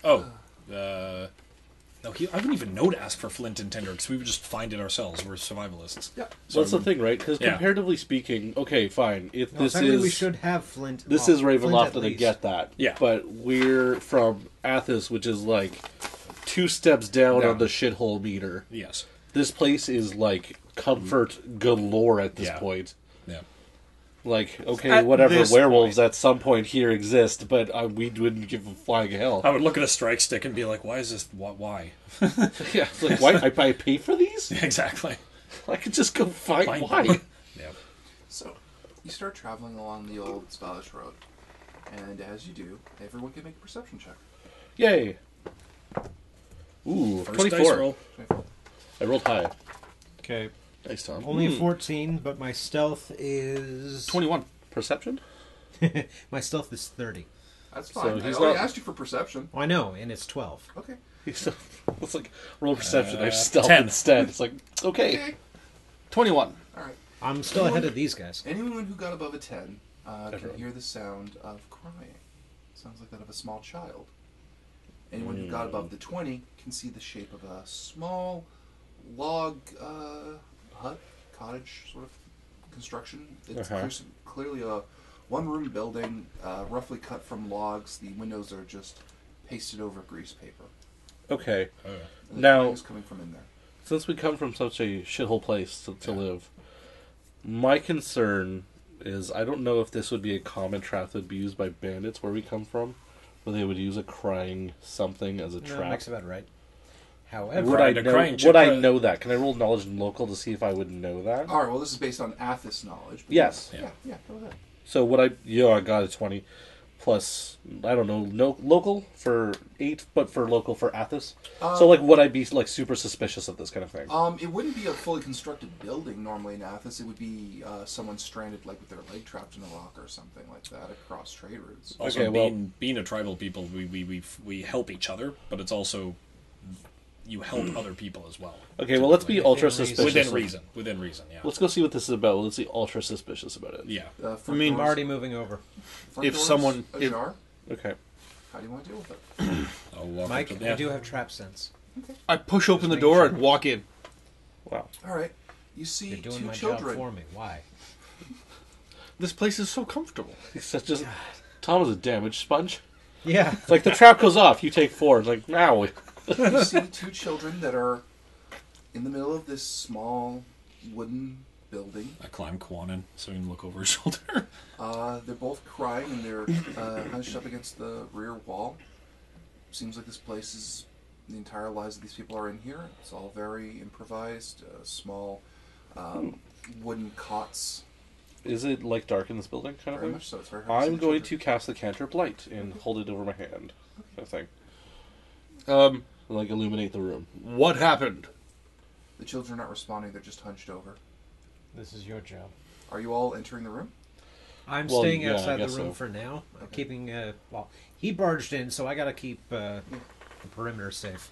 Oh, no, I wouldn't even know to ask for flint and tinder because we would just find it ourselves. We're survivalists. Yeah. So that's the thing, right? Because Yeah. comparatively speaking, okay, fine. If No, this technically is we should have flint. this well, is flint Ravenloft, at and I least. get that. Yeah. But we're from Athos, which is like 2 steps down Yeah. on the shithole meter. Yes. This place is like comfort galore at this Yeah. point. Yeah. Like, okay, At whatever, this werewolves point. at some point here exist, but we wouldn't give a flying hell. I would look at a strike stick and be like, "Why is this? Why?" Yeah, it's like, why? I pay for these? Exactly. I could just go find Find why. them. Yeah. So, you start traveling along the old Spanish road, and as you do, everyone can make a perception check. Yay. Ooh, First 24. dice roll. I rolled high. Okay. Nice, Tom. Only a 14, but my stealth is 21. Perception? my stealth is 30. That's So fine. he's I only not- asked you for perception. Oh, I know, and it's 12. Okay. It's like, roll perception. I have stealth 10. instead. It's like, okay. Okay. 21. All right. I'm still ahead of these guys. Anyone who got above a 10 can Everyone. hear the sound of crying. Sounds like that of a small child. Anyone who got above the 20 can see the shape of a small log hut, cottage sort of construction. It's clearly a one-room building, roughly cut from logs. The windows are just pasted over grease paper. Okay. And the Now- crying is coming from in there. Since we come from such a shithole place to live, my concern is I don't know if this would be a common trap that would be used by bandits where we come from, where they would use a crying something as a No, trap. that's about right. However, Would I the know? crying Would chip, I know that? Can I roll knowledge in local to see if I would know that? All right, well, this is based on Athos knowledge. But Yes. Yeah, go ahead. So would I? Yeah, I got a 20 plus. I don't know. No local for 8, but for local for Athos. So like, would I be like super suspicious of this kind of thing? It wouldn't be a fully constructed building normally in Athos. It would be someone stranded, like with their leg trapped in a rock or something like that, across trade routes. Also, Okay, well- being a tribal people, we help each other, but it's also you help other people as well. Okay, well let's be Within ultra reason. suspicious. Within of- reason. Within reason. Yeah. Let's go see what this is about. Let's be ultra suspicious about it. Yeah. Front I mean, I'm doors- already moving over. front if doors someone- ajar. Okay. How do you want to deal with it? I'll walk Mike, up to, I do have trap sense. I push open the make door sure. and walk in. Wow. All right. You see You're doing two my children. job for me. Why? This place is so comfortable. He's such a Tom is a damage sponge. Yeah. It's like the trap goes off, you take 4. It's like now. You see two children that are in the middle of this small wooden building. I climb Quan so he can look over his shoulder. They're both crying and they're hunched up against the rear wall. Seems like this place is the entire lives of these people are in here. It's all very improvised. Small wooden cots. Is it like dark in this building kind of Very thing? much so. It's very hard to I'm see the going children. to cast the cantrip light and hold it over my hand. Kind of thing. Like illuminate the room. What happened? The children are not responding. They're just hunched over. This is your job. Are you all entering the room? I'm Well, staying yeah, I outside the guess room so. for now. I'm Okay. keeping, well, he barged in, so I gotta keep the perimeter safe.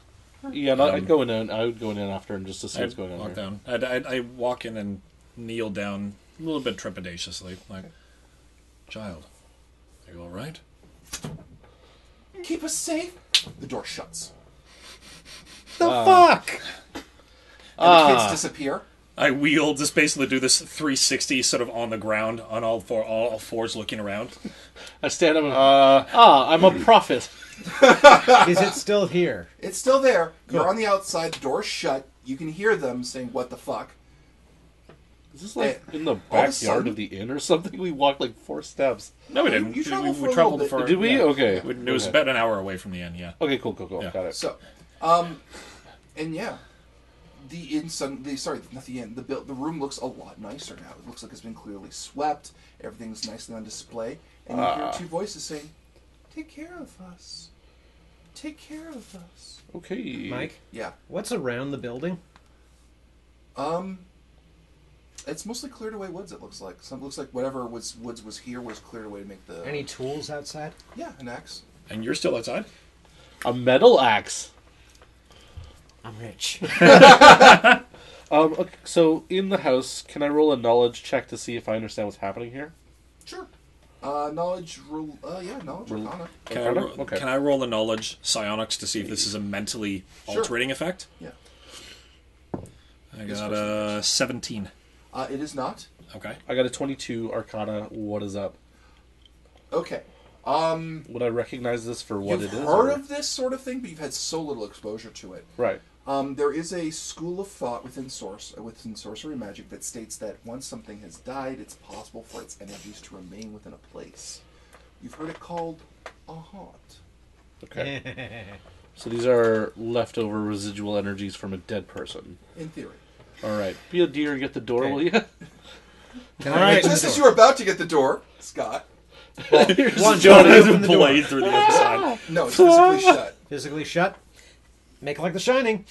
Yeah, and I'd go in. I would go in after him just to see what's going on Walk here. down. I walk in and kneel down a little bit trepidatiously, like, child, are you all right? Keep us safe. The door shuts. The fuck! And the kids disappear. I wheel, just basically do this 360 sort of on the ground, on all fours looking around. I stand up and I'm a prophet. Is it still here? It's still there. You're on the outside. The door's shut. You can hear them saying, "What the fuck?" Is this like in the all of a backyard sudden- of the inn or something? We walked like 4 steps. No, we didn't. You traveled for a we traveled little bit. for. Did we? yeah. Okay. It was Okay. about an hour away from the inn. Yeah. Okay, cool. Yeah. Got it. So, and yeah, the inn. Sorry, not the inn. The room looks a lot nicer now. It looks like it's been clearly swept. Everything's nicely on display, and you hear 2 voices saying, "Take care of us. Take care of us." Okay. Mike, Yeah. what's around the building? It's mostly cleared away woods. It looks like. Some looks like whatever woods was here was cleared away to make the. Any tools outside? Yeah, an axe. And you're still outside. A metal axe. I'm rich. Okay, so in the house, can I roll a knowledge check to see if I understand what's happening here? Sure. Knowledge rule. Yeah, knowledge arcana. Okay. Can I roll a knowledge psionics to see if this is a mentally Sure. altering effect? Yeah. I Yes, got first a 17. It is not. Okay. I got a 22 Arcana. What is up? Okay. Would I recognize this for what You've it is? heard or- of this sort of thing, but you've had so little exposure to it. Right. There is a school of thought within sorcery magic that states that once something has died, it's possible for its energies to remain within a place. You've heard it called a haunt. Okay. So these are leftover residual energies from a dead person. In theory. All right. Be a dear and get the door, Okay. will you? Can All I right. open Just the as door? you were about to get the door, Scott. One, John can I has open a the door? blade through the other side. No, it's physically shut. Physically shut. Make it like The Shining.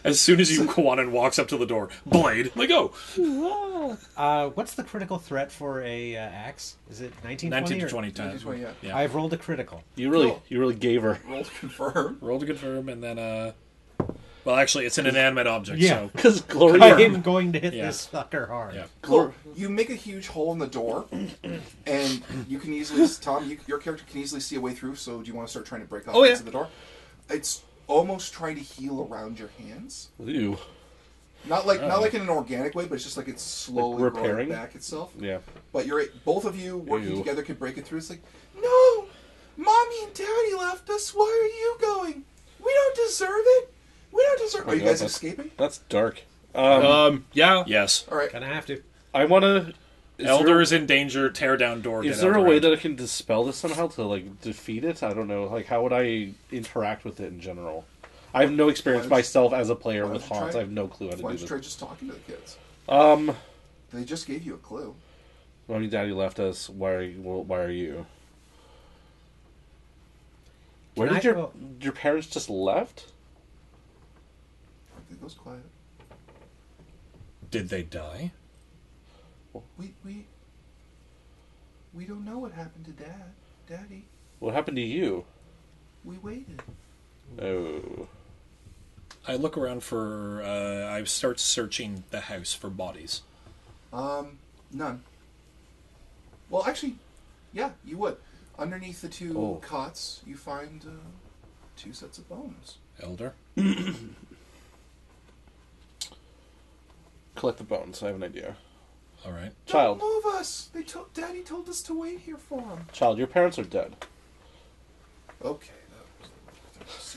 As soon as you go on and walks up to the door, blade. Like, oh. What's the critical threat for a axe? Is it 19, 19 to 20? 20 times. 20, yeah. Yeah. I've rolled a critical. You really, Cool. you really gave her. Roll to confirm. Roll to confirm, and then, well, actually, it's an inanimate object, Yeah. so... Because Glory. I am going to hit Yeah. this fucker hard. Yeah. Cool. You make a huge hole in the door, and you can easily, Tom, your character can easily see a way through. So, do you want to start trying to break off Oh, yeah. into the door? It's almost trying to heal around your hands. Ew. Not like in an organic way, but it's just like it's slowly Like growing repairing? back itself. Yeah. But both of you working Ew. together can break it through. It's like, no, Mommy and Daddy left us. Why are you going? We don't deserve it. We don't deserve. Are you God, guys that's- escaping? That's dark. Yeah. Yes. All right. Gonna have to. I want to. Elder is in danger, tear down door, Is get there out a the way round. that I can dispel this somehow to like defeat it? I don't know. Like, how would I interact with it in general? I have no experience Why don't you- myself as a player why with don't you haunts. try I have no clue how to Why do don't you try this. just talking to the kids? Um, They just gave you a clue. Mommy, Daddy left us. Why are you? Well, why are you? Where Can did I- your parents just left? It goes quiet. Did they die? We don't know what happened to Daddy. What happened to you? We waited. Oh, I look around for, I start searching the house for bodies. None. Well, actually, yeah, you would. Underneath the two cots, you find 2 sets of bones. Elder? collect the bones. I have an idea. All right. Child, Don't move us. Daddy told us to wait here for him. child, your parents are dead. Okay.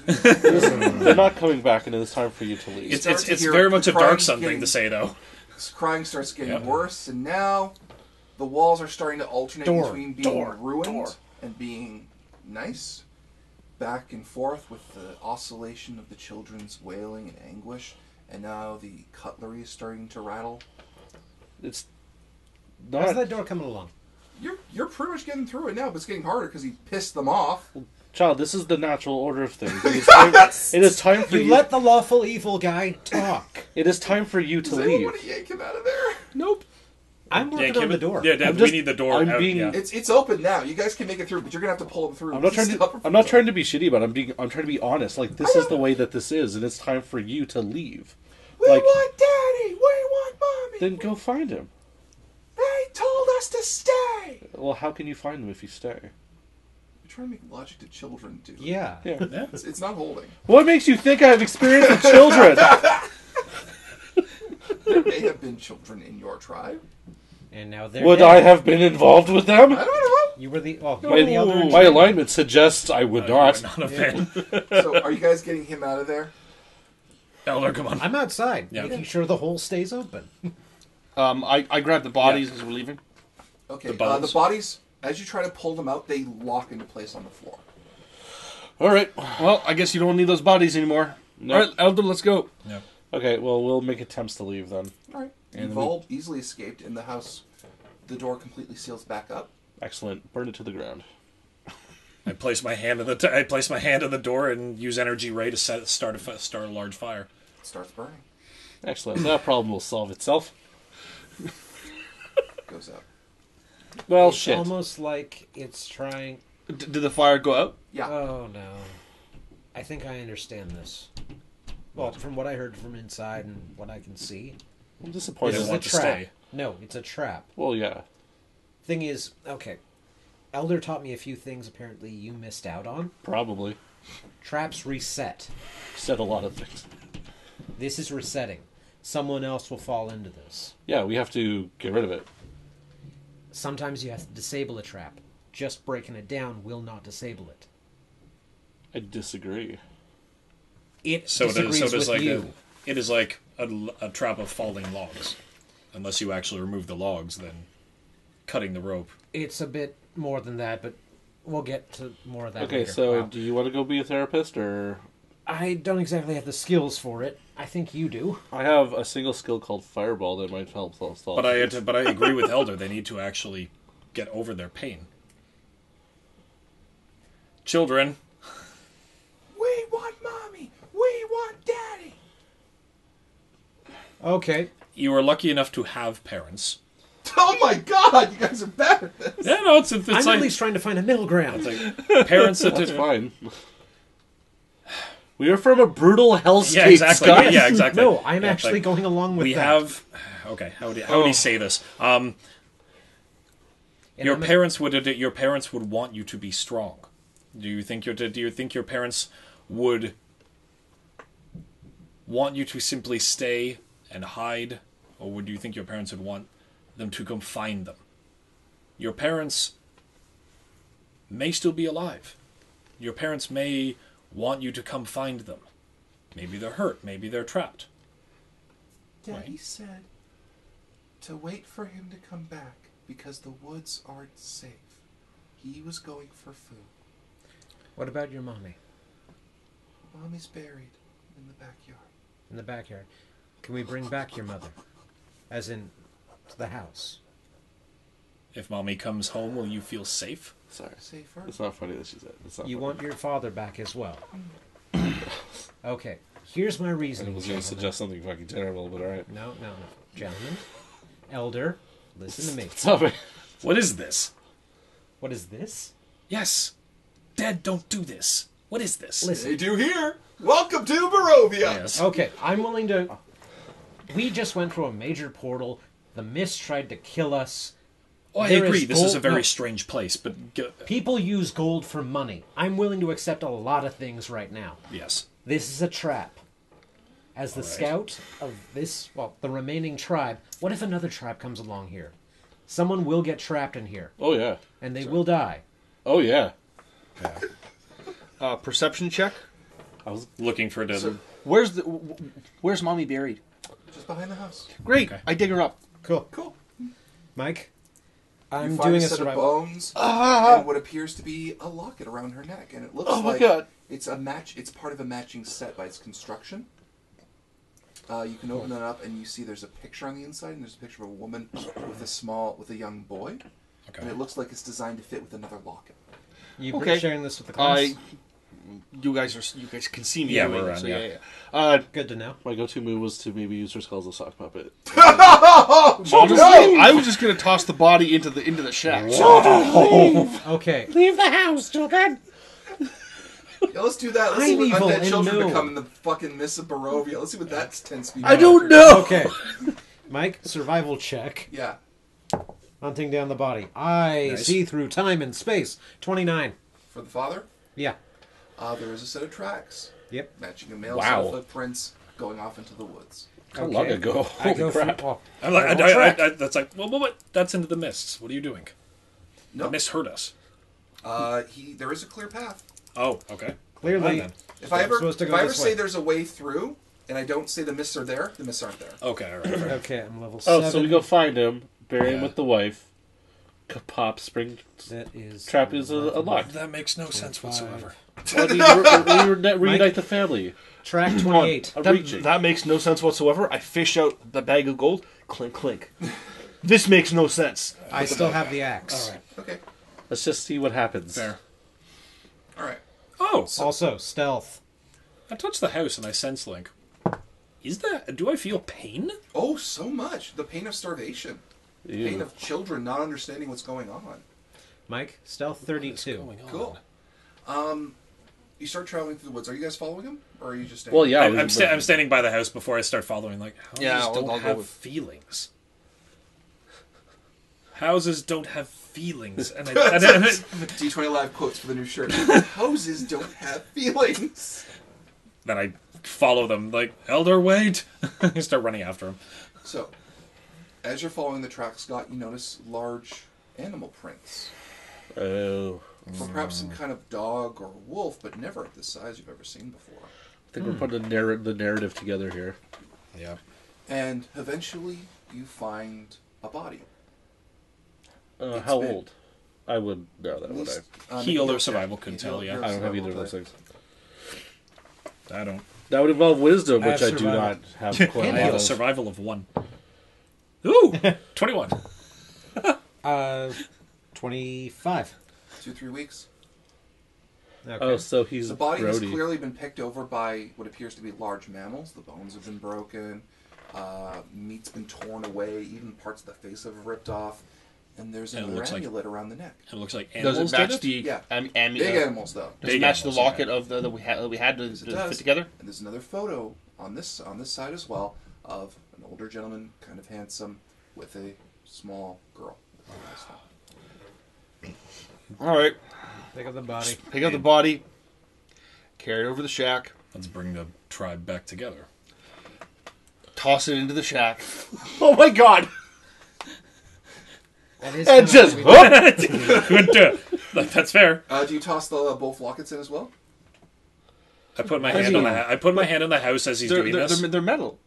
They're not coming back, and it is time for you to leave. It's start to hear very much a crying dark sun thing getting- to say, though. This crying starts getting Yep. worse, and now the walls are starting to alternate Door, between being door, ruined door. and being nice, back and forth with the oscillation of the children's wailing and anguish, and now the cutlery is starting to rattle. It's How's not, that door coming along? You're pretty much getting through it now, but it's getting harder because he pissed them off. child. This is the natural order of things. It is time for You you. let the lawful evil guy talk. It is time for you to Does anyone leave. want to yank him out of there? Nope. I'm working on the door. Yeah, I'm we just- need the door I'm out. being- Yeah. It's open now. You guys can make it through, but you're gonna have to pull him through. I'm not trying to. I'm not trying to be shitty, but I'm trying to be honest. Like, this is the way that this is, and it's time for you to leave. We like- want Daddy. We want Mommy. Then go find him. They told us to stay. Well, how can you find him if you stay? You're trying to make logic to children, dude. Yeah. Yeah. Yeah. It's not holding. What makes you think I have experience with children? There may have been children in your tribe. And now they're Would dead. I have been involved with them? I don't know. You were the the elder. in My charge. alignment suggests I would not. Not a fan. So, are you guys getting him out of there? Elder, come on. I'm outside, Yeah. making sure the hole stays open. I grab the bodies as we're leaving. Okay, The the bones? bodies, as you try to pull them out, they lock into place on the floor. All right. Well, I guess you don't need those bodies anymore. Nope. All right, Elder, let's go. Yeah. Okay, well, we'll make attempts to leave then. All right. And You've all easily escaped. In the house, the door completely seals back up. Excellent. Burn it to the ground. I place my hand on the door and use energy ray to start a large fire. It starts burning. Excellent. That problem will solve itself. Goes out. Well, It's shit. almost like it's trying. Did the fire go out? Yeah. Oh no. I think I understand this. Well, from what I heard from inside and what I can see, I'm this disappointed. is a want to trap. stay. No, it's a trap. Well, yeah. Thing is, okay. Elder taught me a few things apparently you missed out on. Probably. Traps reset. Said a lot of things. This is resetting. Someone else will fall into this. Yeah, we have to get rid of it. Sometimes you have to disable a trap. Just breaking it down will not disable it. I disagree. It So disagrees it is with like you. it is like a trap of falling logs. Unless you actually remove the logs, then cutting the rope. It's a bit more than that, but we'll get to more of that Okay, later. so Wow. do you want to go be a therapist, or... I don't exactly have the skills for it. I think you do. I have a single skill called Fireball that might help solve But I things. agree with Elder. They need to actually get over their pain. Children, We want mommy. We want daddy. Okay. you are lucky enough to have parents. Oh my God! You guys are bad at this. Yeah, no, it's I'm like, at least trying to find a middle ground. it's like parents that That's fine. We are from a brutal hellscape, Yeah, exactly. Scott. Yeah, exactly. No, I'm Yeah, actually like, going along with we that. have. Okay, how would he say this? And Your I'm a- parents would want you to be strong. Do you think your parents would want you to simply stay and hide, or would you think your parents would want them to come find them? Your parents may still be alive. Your parents may want you to come find them. Maybe they're hurt. Maybe they're trapped. Daddy said to wait for him to come back because the woods aren't safe. He was going for food. What about your mommy? Mommy's buried in the backyard. In the backyard. Can we bring back your mother? As in, to the house. If mommy comes home, will you feel safe? Sorry. Safer. It's not funny that she said. It's not You funny. want your father back as well. Okay. Here's my I reasoning. was going to gentlemen. suggest something fucking terrible, but alright. No. Gentlemen. Elder, listen to me. Stop it. What is this? What is this? Yes. Dad, don't do this. What is this? Listen. They do here. Welcome to Barovia. Yes. Okay, I'm willing to... We just went through a major portal. The mist tried to kill us. Oh, I There agree. is This is a gold- very no. strange place, but People use gold for money. I'm willing to accept a lot of things right now. yes. This is a trap. As the All right. scout of this, well, the remaining tribe, what if another tribe comes along here? Someone will get trapped in here, Oh, yeah. and they will die. Oh, yeah. Perception check. I was... Looking for the. So, Where's mommy buried? just behind the house. Great. Okay. I dig her up. Cool. Cool. Mike? You I'm find doing a a set of survival. bones and what appears to be a locket around her neck, and it looks Oh my like God. it's a match. It's part of a matching set by its construction. You can open it up, and you see there's a picture on the inside, and there's a picture of a woman with a young boy, and Okay. it looks like it's designed to fit with another locket. You Okay. sharing this with the class? You guys can see me. Yeah, anyway, we're around, so yeah. Good to know. My go-to move was to maybe use her skull as a sock puppet. I was just gonna toss the body into the shack. Okay. Leave the house, children! Yeah, let's do that. Let's I'm see what evil undead and children know. become in the fucking Miss of Barovia. Let's see what that's 10 speed. I don't know! Okay. Mike, survival check. Yeah. Hunting down the body. I Nice. see through time and space. 29. For the father, Yeah. there is a set of tracks Yep. matching a male Wow. set of footprints going off into the woods. How long ago? I Holy go crap. For, well, I'm like, survival track. that's like, well, what? That's into the mists. What are you doing? The No. mist hurt us. There is a clear path. Oh, okay. Clearly, Fine, then. If I ever supposed to if go I ever this say way. there's a way through, And I don't say the mists are there. The mists aren't there. Okay, all right. Okay, I'm level 7. Oh, so we go find him, bury him Yeah. with the wife. Pop spring That is trap is unlocked. That makes no sense 25. whatsoever. Well, reunite the family. Track 28. I'm reaching. That makes no sense whatsoever. I fish out the bag of gold. Clink, clink. This makes no sense. I still have the axe. All right. Okay. Let's just see what happens. Fair. All right. Oh, Also, stealth. I touched the house and I sense Link. Do I feel pain? Oh, so much. The pain of starvation. The Ew. pain of children not understanding what's going on. Mike, stealth What's 32. going on? Cool. You start traveling through the woods. Are you guys following him? Or are you just standing? Well, yeah. I'm standing by the house before I start following. Like, houses Yeah, I'll don't go have with- feelings. Houses don't have feelings, and D20 Live quotes for the new shirt. Houses don't have feelings. then I follow them. Like, Elder, wait! I start running after him. So, as you're following the track, Scott, you notice large animal prints. Oh. Or perhaps some kind of dog or wolf, but never at the size you've ever seen before. I think we're putting the narrative together here. Yeah. And eventually, you find a body. It's How been- old? I would know that, would I? Heal you're or survival okay. couldn't Heal- tell, yeah. you're I don't have either survival of those today. things. I don't. That would involve wisdom, I which have I do survival. not have quite I a have lot a of. survival of 1. Ooh! 21. 25. 2-3 weeks. Okay. Oh, so he's The body has Brody. clearly been picked over by what appears to be large mammals. The bones have been broken, meat's been torn away, even parts of the face have ripped off, and there's And it another looks like- amulet around the neck. It looks like Does animals it match did it? the Yeah. amulet? Big animals, though. Does it Big match the animals, locket okay. of that we had to Yes, it fit does. together? And there's another photo on this side as well of an older gentleman, kind of handsome, with a small girl. All right. Pick up the body. Pick up the body. Carry it over the shack. Let's bring the tribe back together. Toss it into the shack. Oh my god! That is And kinda just what we whoop! That's fair. Do you toss both lockets in as well? I put my How hand do on you- the. I put my hand on the house as he's doing this. They're metal.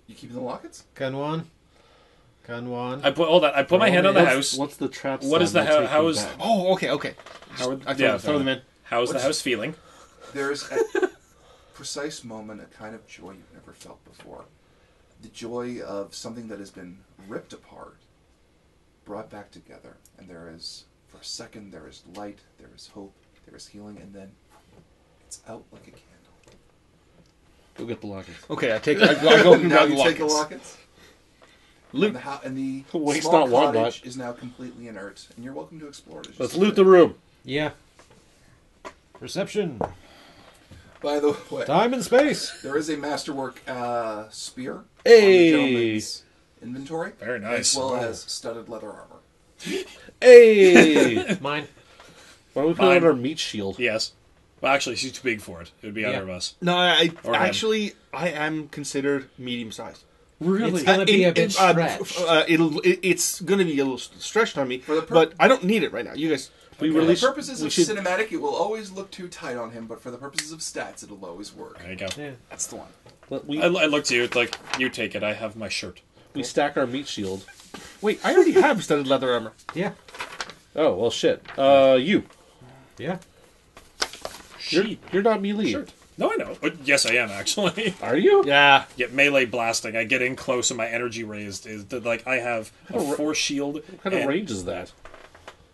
You keeping the lockets? Kunwan. Kunwan. I put my hand on the house. What's the trap? What is sound the we're how taking is back? Oh, okay. yeah, Throw them in. How's the What's- house feeling? There's a precise moment, a kind of joy you've never felt before. The joy of something that has been ripped apart, brought back together. And there is, for a second, there is light, there is hope, there is healing, and then it's out like a candle. Go get the lockets. Okay, I go and Now grab the you take the lockets. lockets. Loot. And the Waste small not, want cottage not. is now completely inert, and you're welcome to explore it. as you Let's see loot fit. the room. Yeah. Perception. By the way, Time and space. there is a masterwork spear Hey! on the gentleman's inventory, Very nice. as well as studded leather armor. Hey! Mine. Why don't we put Mine. on our meat shield? Yes. Well, actually, she's too big for it. It would be either of us. No, Or him. actually, I am considered medium sized. It's gonna be a bit stretched. It's gonna be a little stretched on me, For the but I don't need it right now. You guys, We For really the purposes we of should. cinematic, it will always look too tight on him, but for the purposes of stats, it'll always work. There you go. Yeah. that's the one. We, I look to you like, you take it. I have my shirt. we stack our meat shield. Wait, I already have studded leather armor. Yeah. Oh well, shit. You. Yeah. You're not melee. Shirt. No, I know. Yes, I am actually. Are you? Yeah, Get melee blasting. I get in close and my energy raised is that, like I have a force shield. What kind of range is that?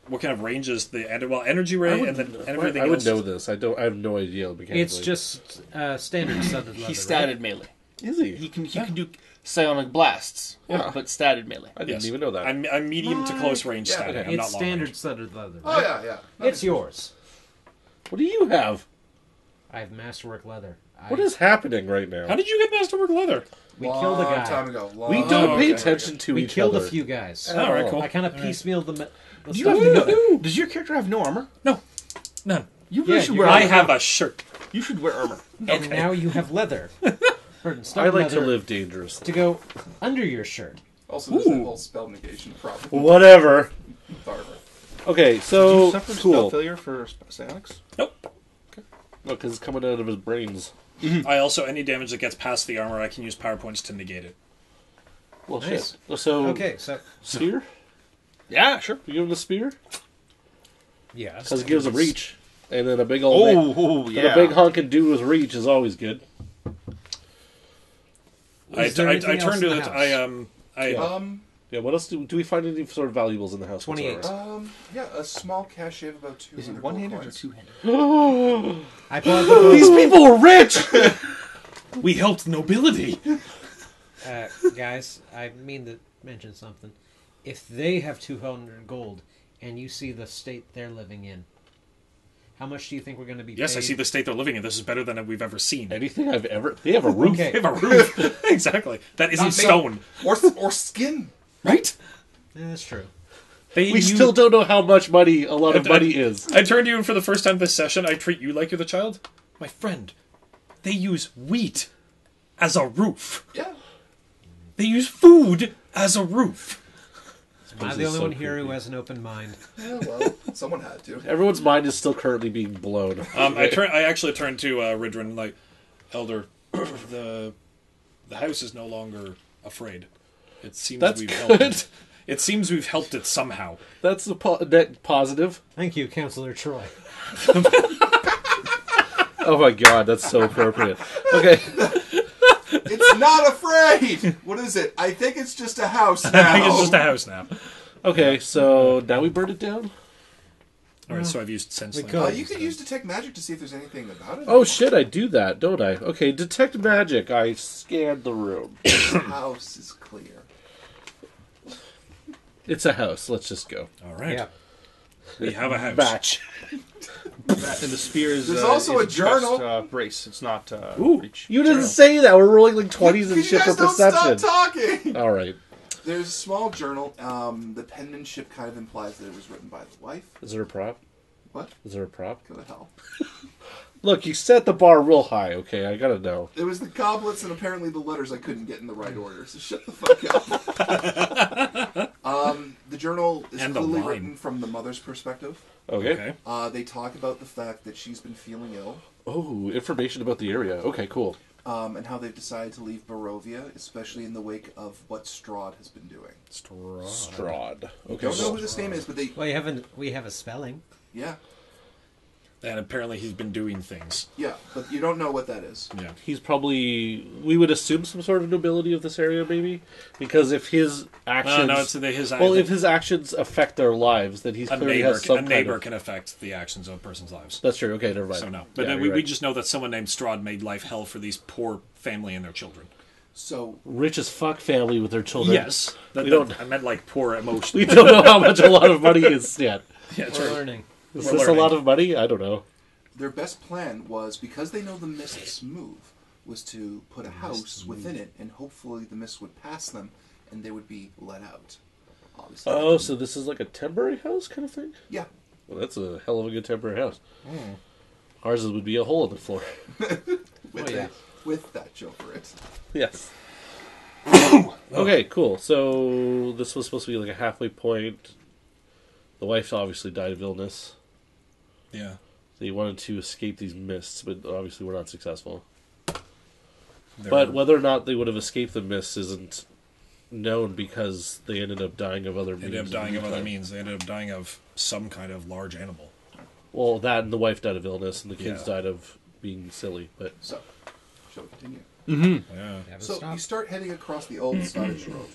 What kind of range is the energy ray and then everything I would else? know this. I have no idea mechanically. It's just standard studded leather. he statted melee. Is he? He can do psionic blasts. Yeah. but statted melee. I didn't Yes. even know that. I'm medium to close range Yeah, static. okay. I'm not It's long standard range. studded leather. Oh, right? yeah. It's yours. What do you have? I have masterwork leather. What is happening right now? How did you get masterwork leather? We killed a guy. Time ago. we Long don't pay time attention to We each killed other. a few guys. All right, cool. I kind of piecemealed the Do you stuff have together. does your character have no armor? No, none. You Yeah, really should you- wear I armor. have a shirt. You should wear armor. And now you have leather. Pardon, I studded like to leather live dangerously. to go under your shirt. Also, there's that whole spell negation problem. Whatever. Armor. Okay, Did you so suffer spell cool. failure for psionics? Nope. No, because it's coming out of his brains. I also, any damage that gets past the armor, I can use power points to negate it. Well, Nice. shit. So, Okay, so spear? Yeah, sure. You give him the spear? yeah, Because it gives him reach. And then a big old... Oh, and yeah. a big honking dude with reach is always good. I there anything turn else to in it. the house? Yeah, what else do we find any sort of valuables in the house? 28. whatsoever? Yeah, a small cache of about 200 Is it gold one-handed or coins. two-handed? I pull out the book. These people are rich! We helped nobility. Guys, I mean to mention something. If they have 200 gold and you see the state they're living in, how much do you think we're going to be Yes, I paid? see the state they're living in. This is better than we've ever seen. Anything I've ever... They have a roof. Okay. They have a roof. Exactly. That isn't Not made- stone, Or skin. right? Yeah, that's true. We still don't know how much money a lot of I- money is. I turned to you, and for the first time this session, I treat you like you're the child. My friend, they use wheat as a roof. Yeah. They use food as a roof. Am I This the is only so one here who creepy. has an open mind? Yeah, well, someone had to. Everyone's mind is still currently being blown. I actually turned to Ridrin like, Elder, the house is no longer afraid. It seems That's we've good. helped it. It seems we've helped it somehow. That's the net positive. Thank you, Councillor Troy. Oh my god, that's so appropriate. Okay. It's not afraid! What is it? I think it's just a house now. I think it's just a house now. Okay, so now we burn it down? Alright, so I've used sense. We Link. could. You can use detect magic to see if there's anything about it. Oh shit, I do that, don't I? Okay, detect magic. I scanned the room. The house is clear. It's a house. Let's just go. Alright. Yeah. We have a house. Match. And the spear is. There's also is a journal. Just, brace. It's not. Ooh, reach. you didn't say that. We're rolling like 20s and You shit for guys don't perception. stop talking! Alright. There's a small journal. The penmanship kind of implies that it was written by the wife. Is there a prop? What? Is there a prop? Go to hell. Look, you set the bar real high, okay? I gotta know. It was the goblets and apparently the letters I couldn't get in the right order, so shut the fuck up. The journal is And the clearly wine. written from the mother's perspective. Okay. Okay. They talk about the fact that she's been feeling ill, Oh, information about the area. Okay, cool. and how they've decided to leave Barovia, especially in the wake of what Strahd has been doing. Strahd. Okay, Don't know cool. who this name is, but they... Well, we have a spelling. Yeah, And apparently he's been doing things. yeah, but you don't know what that is. Yeah. He's probably... We would assume some sort of nobility of this area, maybe? Because if his actions... No, it's his. well, if his actions affect their lives, then he's a clearly neighbor, has some kind can affect the actions of a person's lives. That's true. Okay, never mind. So no, but Yeah, we, you're we right. just know that someone named Strahd made life hell for these poor family and their children. So, Rich as fuck family with their children. Yes, We don't- I meant like poor emotion. We don't know how much a lot of money is yet. Yeah, that's We're right. learning. Is We're this learning. a lot of money? I don't know. their best plan was, because they know the mists move, was to put a house within it, and hopefully the mist would pass them, and they would be let out. Obviously. Oh, so this is like a temporary house kind of thing? Yeah. Well, that's a hell of a good temporary house. Ours would be a hole in the floor. With, yeah. with that joke for it. Yes. Okay, cool. So this was supposed to be like a halfway point. The wife obviously died of illness. Yeah. They wanted to escape these mists, but obviously we're not successful. They're- But whether or not they would have escaped the mists isn't known because they ended up dying of other they means. ended up dying in of the other meantime. means. They ended up dying of some kind of large animal. Well, that and the wife died of illness, and the kids Yeah. died of being silly. But So, shall we continue? Yeah. Have a So stop. you start heading across the old Scottish road,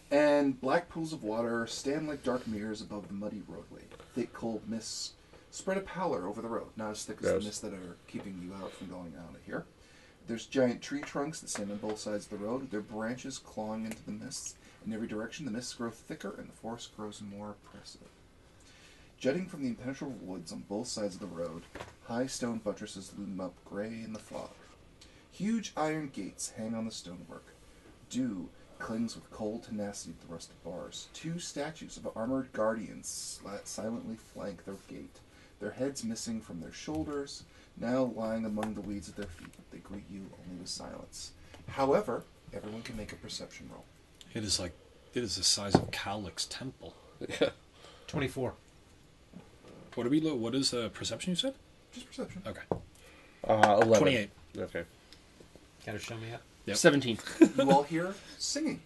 and black pools of water stand like dark mirrors above the muddy roadway. Thick, cold mists spread a pallor over the road, not as thick as the Gross. mists that are keeping you out from going out of here. There's giant tree trunks that stand on both sides of the road, their branches clawing into the mists. In every direction, the mists grow thicker, and the forest grows more oppressive. Jutting from the impenetrable woods on both sides of the road, high stone buttresses loom up gray in the fog. Huge iron gates hang on the stonework. Dew clings with cold tenacity to the rusted bars. Two statues of armored guardians silently flank their gate, their heads missing from their shoulders, now lying among the weeds at their feet. They greet you only with silence. However, everyone can make a perception roll. It is the size of Cowlick's temple. 24. What is perception you said? Just perception. Okay. 11. 28. Okay. Gotta show me up. Yep. 17. You all hear singing.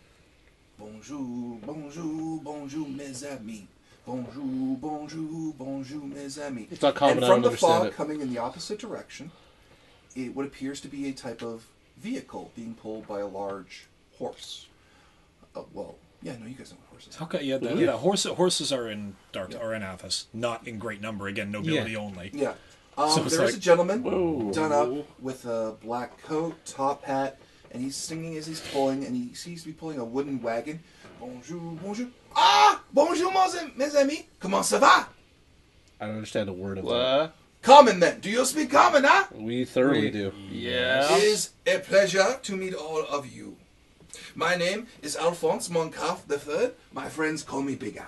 Bonjour, bonjour, bonjour, mes amis. Bonjour, bonjour, bonjour, mes amis. It's not common, And I from don't the fog understand it. coming in the opposite direction, what appears to be a type of vehicle being pulled by a large horse. Well, yeah, no, you guys know what horses are. Okay, yeah, horses are in Athos, not in great number. Again, nobility Yeah. only. Yeah. So it's There's like- a gentleman Whoa. done up with a black coat, top hat, and he's singing as he's pulling, and he seems to be pulling a wooden wagon. Bonjour, bonjour. Ah! Bonjour, mes amis. Comment ça va? I don't understand a word of that. What? Common, then. Do you speak common, huh? We thoroughly do. Yeah. It is a pleasure to meet all of you. My name is Alphonse Moncalf III. My friends call me Bigger.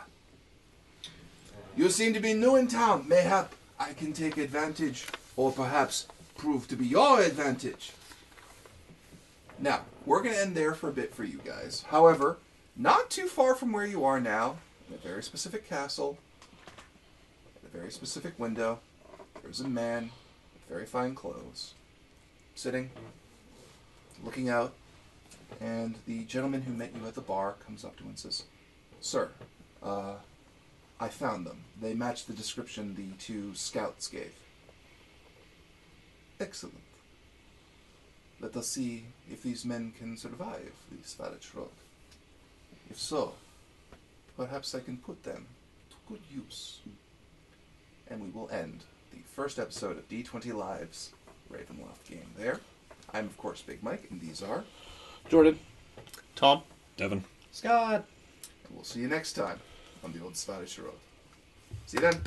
You seem to be new in town. Mayhap I can take advantage, or perhaps prove to be your advantage. Now, we're going to end there for a bit for you guys. However, not too far from where you are now, in a very specific castle, at a very specific window, there's a man with very fine clothes, sitting, looking out, and the gentleman who met you at the bar comes up to him and says, "Sir, I found them. They match the description the two scouts gave." "Excellent. Let us see if these men can survive the Svalage Road. If so, perhaps I can put them to good use." And we will end the first episode of D20 Live's Ravenloft game there. I'm, of course, Big Mike, and these are... Jordan. Tom? Devin. Scott! And we'll see you next time on the old Svalage Road. See you then.